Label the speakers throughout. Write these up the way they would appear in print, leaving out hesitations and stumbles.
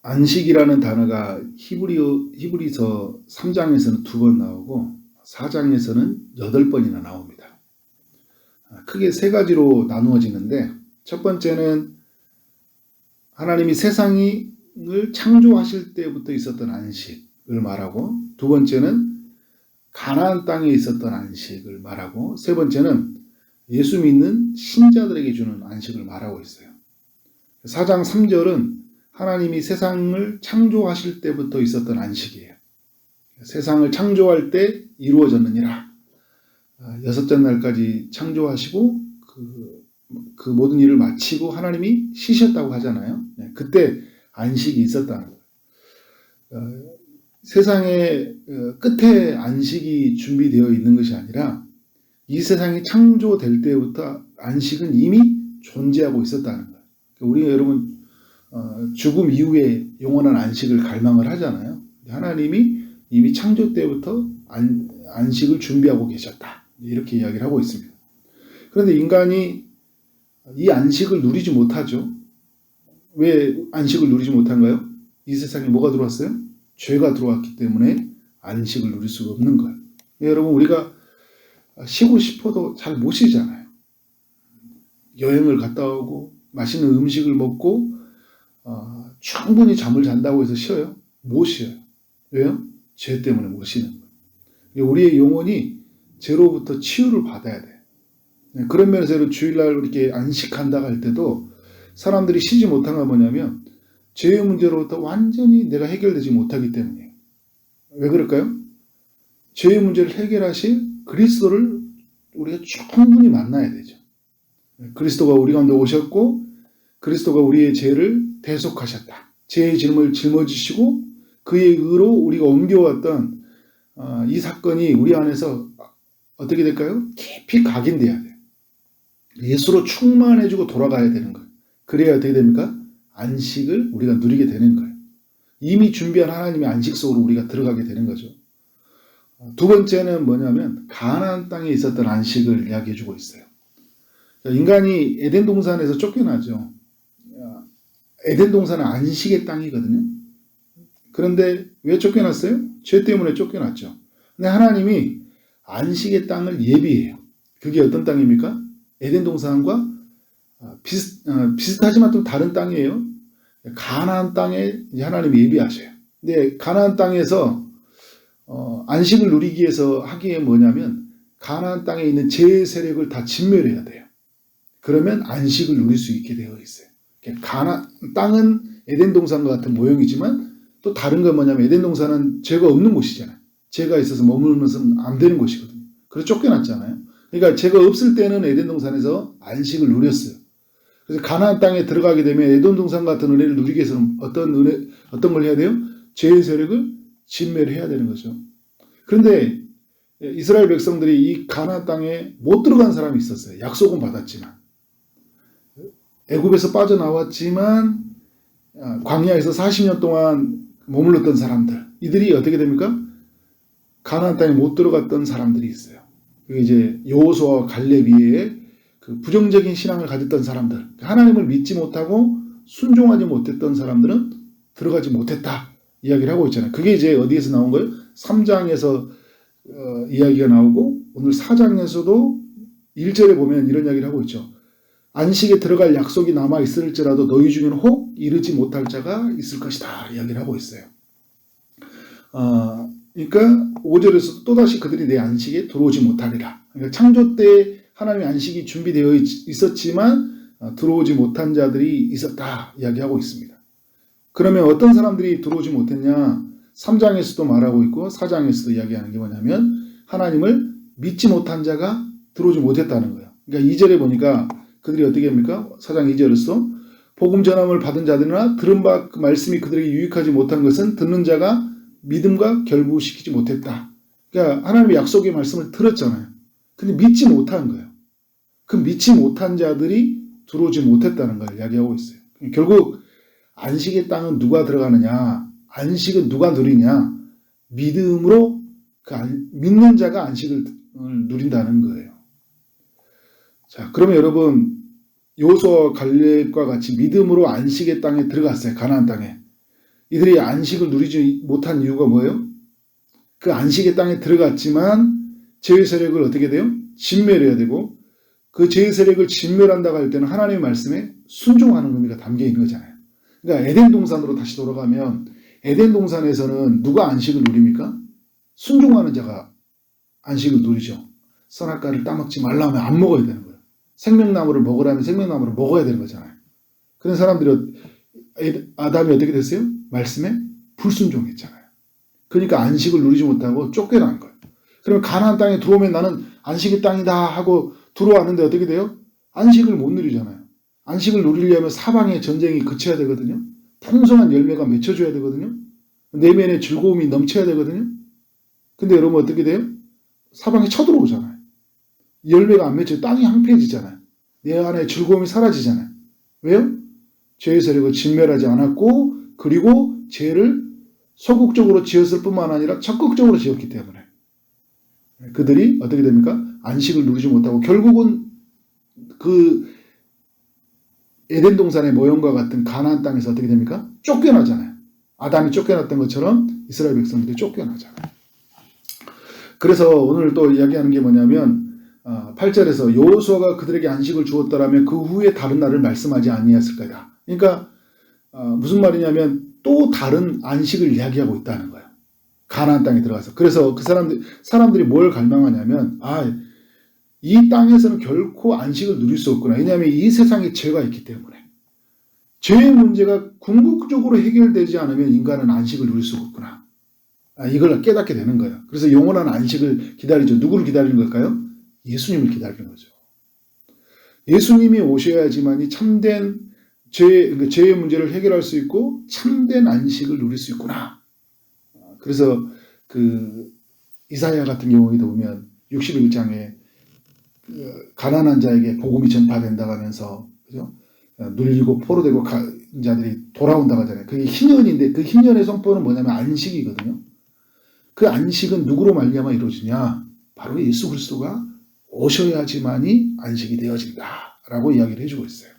Speaker 1: 안식이라는 단어가 히브리서 3장에서는 2번 나오고 4장에서는 8번이나 나옵니다. 크게 3가지로 나누어지는데, 첫 번째는 하나님이 세상을 창조하실 때부터 있었던 안식을 말하고, 두 번째는 가나안 땅에 있었던 안식을 말하고, 세 번째는 예수 믿는 신자들에게 주는 안식을 말하고 있어요. 4장 3절은 하나님이 세상을 창조하실 때부터 있었던 안식이에요. 세상을 창조할 때 이루어졌느니라. 6째 날까지 창조하시고 그 모든 일을 마치고 하나님이 쉬셨다고 하잖아요. 그때 안식이 있었다는 거예요. 세상의 끝에 안식이 준비되어 있는 것이 아니라 이 세상이 창조될 때부터 안식은 이미 존재하고 있었다는 거예요. 우리 여러분 죽음 이후에 영원한 안식을 갈망을 하잖아요. 하나님이 이미 창조 때부터 안식을 준비하고 계셨다, 이렇게 이야기를 하고 있습니다. 그런데 인간이 이 안식을 누리지 못하죠. 왜 안식을 누리지 못한가요? 이 세상에 뭐가 들어왔어요? 죄가 들어왔기 때문에 안식을 누릴 수가 없는 거예요. 여러분, 우리가 쉬고 싶어도 잘 못 쉬잖아요. 여행을 갔다 오고 맛있는 음식을 먹고 충분히 잠을 잔다고 해서 쉬어요? 못 쉬어요. 왜요? 죄 때문에 못 쉬는 거예요. 우리의 영혼이 죄로부터 치유를 받아야 돼요. 그런 면에서 주일날 이렇게 안식한다고 할 때도 사람들이 쉬지 못한 건 뭐냐면 죄의 문제로부터 완전히 내가 해결되지 못하기 때문이에요. 왜 그럴까요? 죄의 문제를 해결하실 그리스도를 우리가 충분히 만나야 되죠. 그리스도가 우리 가운데 오셨고 그리스도가 우리의 죄를 대속하셨다. 죄의 짐을 짊어지시고 그의 의로 우리가 옮겨왔던 이 사건이 우리 안에서 어떻게 될까요? 깊이 각인돼야 돼요. 예수로 충만해지고 돌아가야 되는 거예요. 그래야 어떻게 됩니까? 안식을 우리가 누리게 되는 거예요. 이미 준비한 하나님의 안식 속으로 우리가 들어가게 되는 거죠. 두 번째는 뭐냐면 가나안 땅에 있었던 안식을 이야기해주고 있어요. 인간이 에덴 동산에서 쫓겨나죠. 에덴 동산은 안식의 땅이거든요. 그런데 왜 쫓겨났어요? 죄 때문에 쫓겨났죠. 근데 하나님이 안식의 땅을 예비해요. 그게 어떤 땅입니까? 에덴 동산과 비슷하지만 또 다른 땅이에요. 가나안 땅에 하나님이 예비하셔요. 근데 가나안 땅에서 안식을 누리기 위해서 하기에 뭐냐면 가나안 땅에 있는 제 세력을 다 진멸해야 돼요. 그러면 안식을 누릴 수 있게 되어 있어요. 가나안 땅은 에덴 동산과 같은 모형이지만 또 다른 건 뭐냐면 에덴 동산은 죄가 없는 곳이잖아요. 죄가 있어서 머물면서는 안 되는 곳이거든요. 그래서 쫓겨났잖아요. 그러니까 죄가 없을 때는 에덴 동산에서 안식을 누렸어요. 그래서 가나안 땅에 들어가게 되면 에덴 동산 같은 은혜를 누리기 위해서는 어떤 걸 해야 돼요? 죄의 세력을 진멸해야 되는 거죠. 그런데 이스라엘 백성들이 이 가나안 땅에 못 들어간 사람이 있었어요. 약속은 받았지만. 애굽에서 빠져나왔지만 광야에서 40년 동안 머물렀던 사람들, 이들이 어떻게 됩니까? 가나안 땅에 못 들어갔던 사람들이 있어요. 그게 이제 여호수아와 갈렙의 그 부정적인 신앙을 가졌던 사람들, 하나님을 믿지 못하고 순종하지 못했던 사람들은 들어가지 못했다 이야기를 하고 있잖아요. 그게 이제 어디에서 나온 거예요? 3장에서 이야기가 나오고 오늘 4장에서도 1절에 보면 이런 이야기를 하고 있죠. 안식에 들어갈 약속이 남아있을지라도 너희 중에는 혹 이르지 못할 자가 있을 것이다 이야기를 하고 있어요. 그러니까 5절에서 또다시 그들이 내 안식에 들어오지 못하리라. 그러니까 창조 때 하나님의 안식이 준비되어 있었지만 들어오지 못한 자들이 있었다 이야기하고 있습니다. 그러면 어떤 사람들이 들어오지 못했냐? 3장에서도 말하고 있고 4장에서도 이야기하는 게 뭐냐면 하나님을 믿지 못한 자가 들어오지 못했다는 거예요. 그러니까 2절에 보니까 그들이 어떻게 합니까? 4장 2절에서 복음 전함을 받은 자들이나 들은 바 그 말씀이 그들에게 유익하지 못한 것은 듣는 자가 믿음과 결부시키지 못했다. 그러니까 하나님의 약속의 말씀을 들었잖아요. 근데 믿지 못한 거예요. 그 믿지 못한 자들이 들어오지 못했다는 걸 이야기하고 있어요. 결국 안식의 땅은 누가 들어가느냐? 안식은 누가 누리냐? 믿음으로 믿는 자가 안식을 누린다는 거예요. 자, 그러면 여러분 여호수아와 갈렙과 같이 믿음으로 안식의 땅에 들어갔어요. 가나안 땅에. 이들이 안식을 누리지 못한 이유가 뭐예요? 그 안식의 땅에 들어갔지만 죄의 세력을 어떻게 돼요? 진멸해야 되고, 그 죄의 세력을 진멸한다고 할 때는 하나님의 말씀에 순종하는 의미가 담겨 있는 거잖아요. 그러니까 에덴 동산으로 다시 돌아가면 에덴 동산에서는 누가 안식을 누립니까? 순종하는 자가 안식을 누리죠. 선악과를 따먹지 말라면 안 먹어야 되는 거예요. 생명나무를 먹으라면 생명나무를 먹어야 되는 거잖아요. 그런 사람들이 아담이 어떻게 됐어요? 말씀에 불순종했잖아요. 그러니까 안식을 누리지 못하고 쫓겨난 거예요. 그러면 가나안 땅에 들어오면 나는 안식의 땅이다 하고 들어왔는데 어떻게 돼요? 안식을 못 누리잖아요. 안식을 누리려면 사방에 전쟁이 그쳐야 되거든요. 풍성한 열매가 맺혀줘야 되거든요. 내면에 즐거움이 넘쳐야 되거든요. 근데 여러분 어떻게 돼요? 사방에 쳐들어오잖아요. 열매가 안 맺혀 땅이 황폐해지잖아요. 내 안에 즐거움이 사라지잖아요. 왜요? 죄의 세력을 진멸하지 않았고, 그리고 죄를 소극적으로 지었을 뿐만 아니라 적극적으로 지었기 때문에 그들이 어떻게 됩니까? 안식을 누리지 못하고 결국은 그 에덴 동산의 모형과 같은 가나안 땅에서 어떻게 됩니까? 쫓겨나잖아요. 아담이 쫓겨났던 것처럼 이스라엘 백성들이 쫓겨나잖아요. 그래서 오늘 또 이야기하는 게 뭐냐면 8절에서 여호수아가 그들에게 안식을 주었더라면 그 후에 다른 날을 말씀하지 아니했을 거다. 그러니까 무슨 말이냐면 또 다른 안식을 이야기하고 있다는 거예요. 가나안 땅에 들어가서. 그래서 그 사람들이 뭘 갈망하냐면 이 땅에서는 결코 안식을 누릴 수 없구나. 왜냐하면 이 세상에 죄가 있기 때문에. 죄의 문제가 궁극적으로 해결되지 않으면 인간은 안식을 누릴 수 없구나. 이걸 깨닫게 되는 거예요. 그래서 영원한 안식을 기다리죠. 누구를 기다리는 걸까요? 예수님을 기다리는 거죠. 예수님이 오셔야지만이 참된 죄의 문제를 해결할 수 있고 참된 안식을 누릴 수 있구나. 그래서 그 이사야 같은 경우에도 보면 61장에 가난한 자에게 복음이 전파된다고 하면서 그죠? 눌리고 포로되고 간 자들이 돌아온다고 하잖아요. 그게 희년인데 그 희년의 선포는 뭐냐면 안식이거든요. 그 안식은 누구로 말미암아 이루어지냐? 바로 예수 그리스도가 오셔야지만이 안식이 되어진다라고 이야기를 해주고 있어요.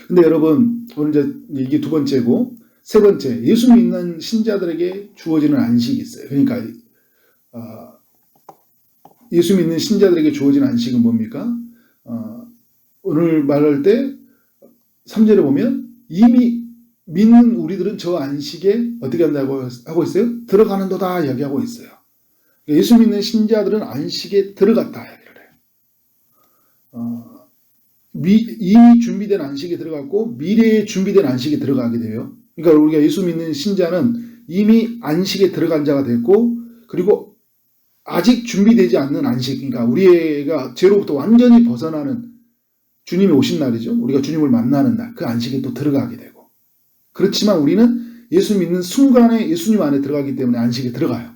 Speaker 1: 근데 여러분 오늘 이제 이게 두 번째고 세 번째 예수 믿는 신자들에게 주어지는 안식이 있어요. 그러니까 예수 믿는 신자들에게 주어지는 안식은 뭡니까? 오늘 말할 때 3절에 보면 이미 믿는 우리들은 저 안식에 어떻게 한다고 하고 있어요? 들어가는도다 이야기하고 있어요. 예수 믿는 신자들은 안식에 들어갔다 이야기를 해요. 이미 준비된 안식에 들어갔고 미래에 준비된 안식에 들어가게 돼요. 그러니까 우리가 예수 믿는 신자는 이미 안식에 들어간 자가 됐고 그리고 아직 준비되지 않는 안식, 그러니까 우리가 죄로부터 완전히 벗어나는 주님이 오신 날이죠. 우리가 주님을 만나는 날, 그 안식에 또 들어가게 되고. 그렇지만 우리는 예수 믿는 순간에 예수님 안에 들어가기 때문에 안식에 들어가요.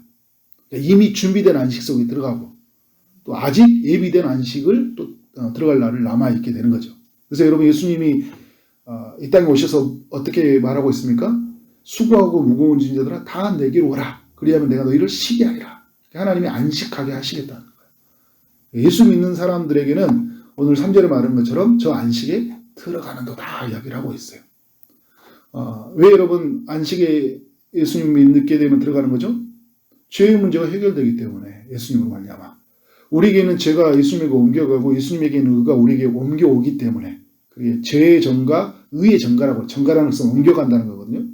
Speaker 1: 그러니까 이미 준비된 안식 속에 들어가고 또 아직 예비된 안식을 또 들어갈 날을 남아있게 되는 거죠. 그래서 여러분 예수님이 이 땅에 오셔서 어떻게 말하고 있습니까? 수고하고 무거운 짐자들아 다 내게로 오라. 그리하면 내가 너희를 쉬게 하리라. 하나님이 안식하게 하시겠다는 거예요. 예수 믿는 사람들에게는 오늘 3절에 말한 것처럼 저 안식에 들어가는도다 이야기를 하고 있어요. 왜 여러분 안식에 예수님 믿게 되면 들어가는 거죠? 죄의 문제가 해결되기 때문에 예수님으로 말미암아. 우리에게는 죄가 예수님에게 옮겨가고 예수님에게는 의가 우리에게 옮겨오기 때문에 그게 죄의 전가, 의의 전가라고 전가라는 것은 옮겨간다는 거거든요.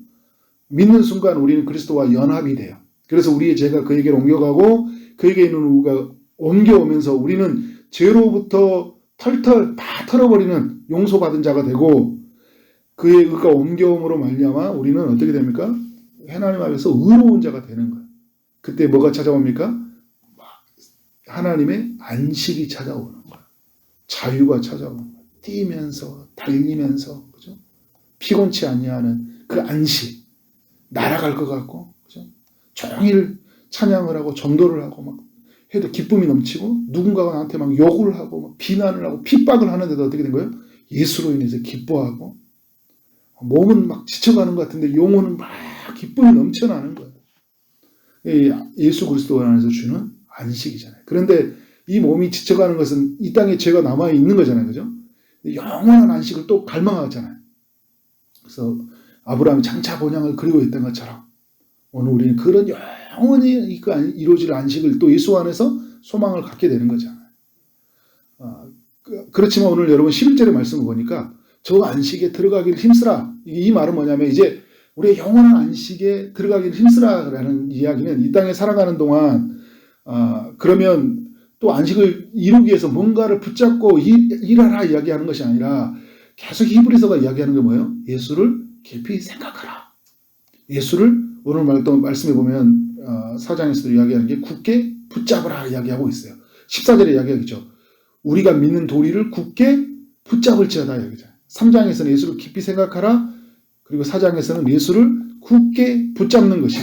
Speaker 1: 믿는 순간 우리는 그리스도와 연합이 돼요. 그래서 우리의 죄가 그에게로 옮겨가고 그에게 있는 의가 옮겨오면서 우리는 죄로부터 털털 다 털어버리는 용서받은 자가 되고 그의 의가 옮겨옴으로 말미암아 우리는 어떻게 됩니까? 하나님 앞에서 의로운 자가 되는 거예요. 그때 뭐가 찾아옵니까? 하나님의 안식이 찾아오는 거예요. 자유가 찾아오는 거예요. 뛰면서 달리면서 그죠? 피곤치 아니하는 그 안식 날아갈 것 같고 그죠? 종일 찬양을 하고 전도를 하고 막 해도 기쁨이 넘치고 누군가가 나한테 막 욕을 하고 막 비난을 하고 핍박을 하는데도 어떻게 된 거예요? 예수로 인해서 기뻐하고 몸은 막 지쳐가는 것 같은데 영혼은 막 기쁨이 넘쳐나는 거예요. 예수 그리스도 안에서 주는 안식이잖아요. 그런데 이 몸이 지쳐가는 것은 이 땅에 죄가 남아있는 거잖아요. 그죠? 영원한 안식을 또 갈망하잖아요. 그래서 아브라함이 장차 본향을 그리고 있던 것처럼 오늘 우리는 그런 영원히 이루어질 안식을 또 예수 안에서 소망을 갖게 되는 거잖아요. 그렇지만 오늘 여러분 11절의 말씀을 보니까 저 안식에 들어가기를 힘쓰라. 이 말은 뭐냐면 이제 우리의 영원한 안식에 들어가기를 힘쓰라라는 이야기는 이 땅에 살아가는 동안 그러면 또 안식을 이루기 위해서 뭔가를 붙잡고 일하라 이야기하는 것이 아니라 계속 히브리서가 이야기하는 게 뭐예요? 예수를 깊이 생각하라. 예수를 오늘 말씀해 보면 4장에서도 이야기하는 게 굳게 붙잡으라 이야기하고 있어요. 14절에 이야기하겠죠. 우리가 믿는 도리를 굳게 붙잡을지어다 이야기잖아요. 3장에서는 예수를 깊이 생각하라. 그리고 4장에서는 예수를 굳게 붙잡는 것이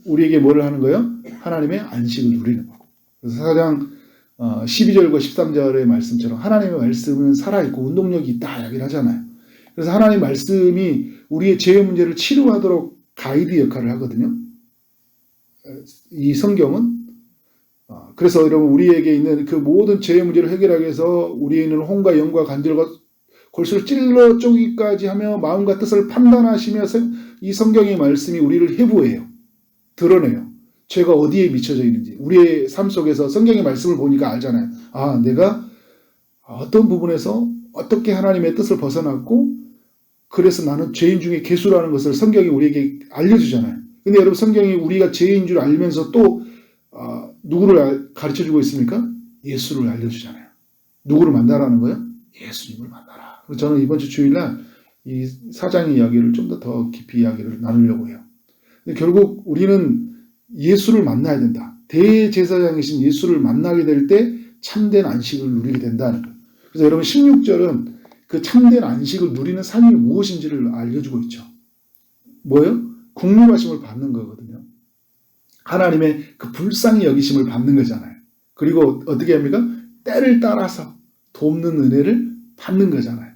Speaker 1: 우리에게 뭐를 하는 거예요? 하나님의 안식을 누리는 거고. 그래서 4장 12절과 13절의 말씀처럼 하나님의 말씀은 살아있고 운동력이 있다 이야기를 하잖아요. 그래서 하나님의 말씀이 우리의 죄의 문제를 치료하도록 가이드 역할을 하거든요. 이 성경은 그래서 여러분 우리에게 있는 그 모든 죄의 문제를 해결하기 위해서 우리에 있는 혼과 영과 간절과 골수를 찔러 쪼기까지 하며 마음과 뜻을 판단하시며 이 성경의 말씀이 우리를 해부해요. 드러내요. 죄가 어디에 미쳐져 있는지. 우리의 삶 속에서 성경의 말씀을 보니까 알잖아요. 내가 어떤 부분에서 어떻게 하나님의 뜻을 벗어났고 그래서 나는 죄인 중에 괴수라는 것을 성경이 우리에게 알려주잖아요. 근데 여러분 성경이 우리가 죄인 줄 알면서 또 누구를 가르쳐주고 있습니까? 예수를 알려주잖아요. 누구를 만나라는 거예요? 예수님을 만나라. 그래서 저는 이번 주 주일날 이 4장의 이야기를 좀 더 깊이 이야기를 나누려고 해요. 근데 결국 우리는 예수를 만나야 된다. 대제사장이신 예수를 만나게 될 때 참된 안식을 누리게 된다는 거예요. 그래서 여러분 16절은 그 참된 안식을 누리는 삶이 무엇인지를 알려주고 있죠. 뭐예요? 국률하심을 받는 거거든요. 하나님의 그 불쌍히 여기심을 받는 거잖아요. 그리고 어떻게 합니까? 때를 따라서 돕는 은혜를 받는 거잖아요.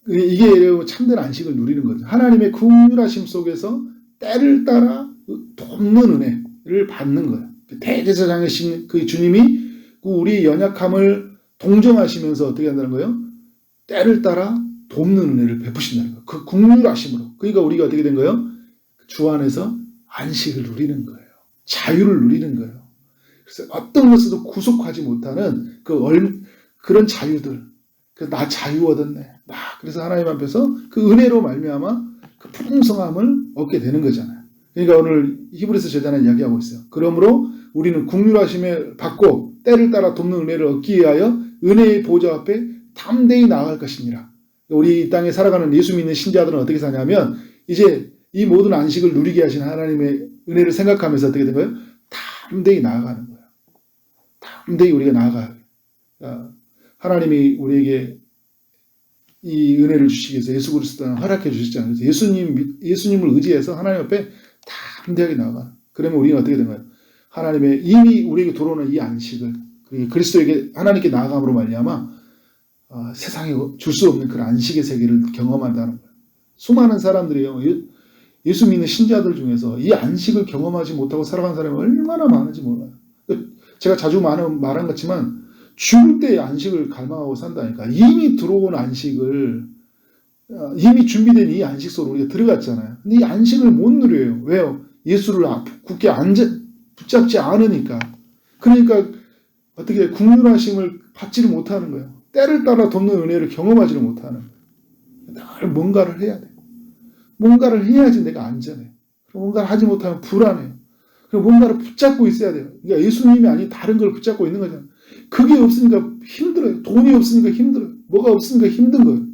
Speaker 1: 이게 참된 안식을 누리는 거죠. 하나님의 국률하심 속에서 때를 따라 돕는 은혜를 받는 거예요. 대제사장이신 그 주님이 우리 연약함을 동정하시면서 어떻게 한다는 거예요? 때를 따라 돕는 은혜를 베푸신다는 거예요. 그 국률하심으로. 그러니까 우리가 어떻게 된 거예요? 주 안에서 안식을 누리는 거예요. 자유를 누리는 거예요. 그래서 어떤 것에도 구속하지 못하는 그런 자유들. 나 자유 얻었네. 그래서 하나님 앞에서 그 은혜로 말미암아 그 풍성함을 얻게 되는 거잖아요. 그러니까 오늘 히브리서 제자는 이야기하고 있어요. 그러므로 우리는 국률하심을 받고 때를 따라 돕는 은혜를 얻기 위하여 은혜의 보좌 앞에 담대히 나아갈 것이니라. 우리 이 땅에 살아가는 예수 믿는 신자들은 어떻게 사냐면 이제 이 모든 안식을 누리게 하신 하나님의 은혜를 생각하면서 어떻게 된 거예요? 담대히 나아가는 거예요. 담대히 우리가 나아가요. 하나님이 우리에게 이 은혜를 주시기 위해서 예수 그리스도를 허락해 주셨잖아요. 그래서 예수님을 의지해서 하나님 앞에 담대하게 나아가는. 그러면 우리는 어떻게 된 거예요? 하나님의 이미 우리에게 들어오는 이 안식을 그리스도에게 하나님께 나아감으로 말미암아 세상에 줄 수 없는 그런 안식의 세계를 경험한다는 거예요. 수많은 사람들이요. 예수 믿는 신자들 중에서 이 안식을 경험하지 못하고 살아간 사람이 얼마나 많은지 몰라요. 제가 자주 말한 것지만 죽을 때의 안식을 갈망하고 산다니까. 이미 들어온 안식을 이미 준비된 이 안식 속으로 우리가 들어갔잖아요. 근데 이 안식을 못 누려요. 왜요? 예수를 굳게 붙잡지 않으니까. 그러니까 어떻게 국률하심을 받지를 못하는 거예요. 때를 따라 돕는 은혜를 경험하지를 못하는 거예요. 늘 뭔가를 해야 돼요. 뭔가를 해야지 내가 안전해요. 뭔가를 하지 못하면 불안해요. 그리고 뭔가를 붙잡고 있어야 돼요. 그러니까 예수님이 아닌 다른 걸 붙잡고 있는 거잖아요. 그게 없으니까 힘들어요. 돈이 없으니까 힘들어요. 뭐가 없으니까 힘든 거예요.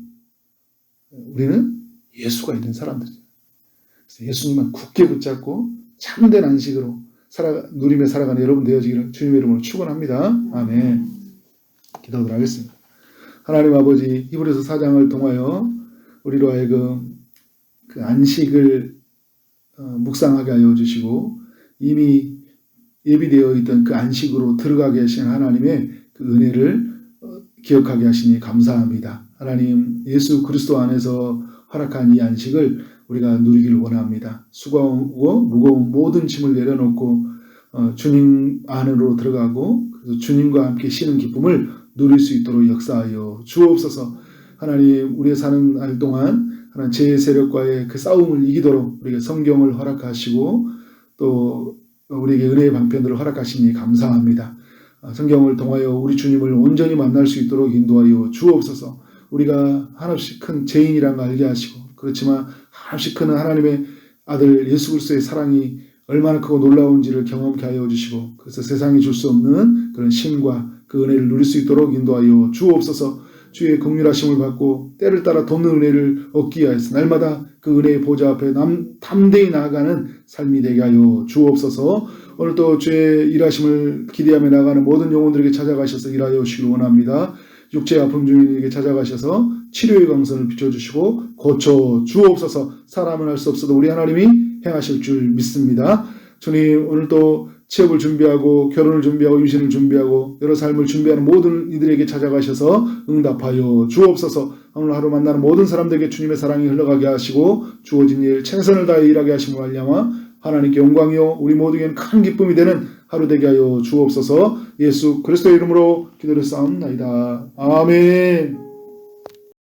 Speaker 1: 우리는 예수가 있는 사람들이에요. 그래서 예수님만 굳게 붙잡고 참된 안식으로 누리며 살아가는 여러분 되어지기를 주님의 이름으로 축원합니다. 아멘. 기도하도록 하겠습니다. 하나님 아버지, 히브리서 4장을 통하여 우리로 하여금 그 안식을 묵상하게 하여 주시고 이미 예비되어 있던 그 안식으로 들어가게 하신 하나님의 그 은혜를 기억하게 하시니 감사합니다. 하나님, 예수 그리스도 안에서 허락한 이 안식을 우리가 누리기를 원합니다. 수고하고 무거운 모든 짐을 내려놓고 주님 안으로 들어가고 그래서 주님과 함께 쉬는 기쁨을 누릴 수 있도록 역사하여 주옵소서. 하나님 우리의 사는 날 동안 하나님 제 세력과의 그 싸움을 이기도록 우리에게 성경을 허락하시고 또 우리에게 은혜의 방편들을 허락하시니 감사합니다. 성경을 통하여 우리 주님을 온전히 만날 수 있도록 인도하여 주옵소서. 우리가 한없이 큰 죄인이란 걸 알게 하시고 그렇지만 한없이 큰 하나님의 아들 예수 그리스도의 사랑이 얼마나 크고 놀라운지를 경험케 하여 주시고 그래서 세상이 줄 수 없는 그런 힘과 그 은혜를 누릴 수 있도록 인도하여 주옵소서. 주의 긍휼하심을 받고 때를 따라 돕는 은혜를 얻기 위해서 날마다 그 은혜의 보좌 앞에 담대히 나아가는 삶이 되게 하여 주옵소서. 오늘도 주의 일하심을 기대하며 나가는 모든 영혼들에게 찾아가셔서 일하여 주시길 원합니다. 육체의 아픔 중인에게 찾아가셔서 치료의 광선을 비춰주시고 고쳐 주옵소서. 사람은 할 수 없어도 우리 하나님이 행하실 줄 믿습니다. 주님 오늘도 취업을 준비하고 결혼을 준비하고 임신을 준비하고 여러 삶을 준비하는 모든 이들에게 찾아가셔서 응답하여 주옵소서. 오늘 하루 만나는 모든 사람들에게 주님의 사랑이 흘러가게 하시고 주어진 일 최선을 다해 일하게 하심을 말미암아 하나님께 영광이요 우리 모두에게는 큰 기쁨이 되는 하루 되게 하여 주옵소서. 예수 그리스도의 이름으로 기도를 쌓옵나이다. 아멘.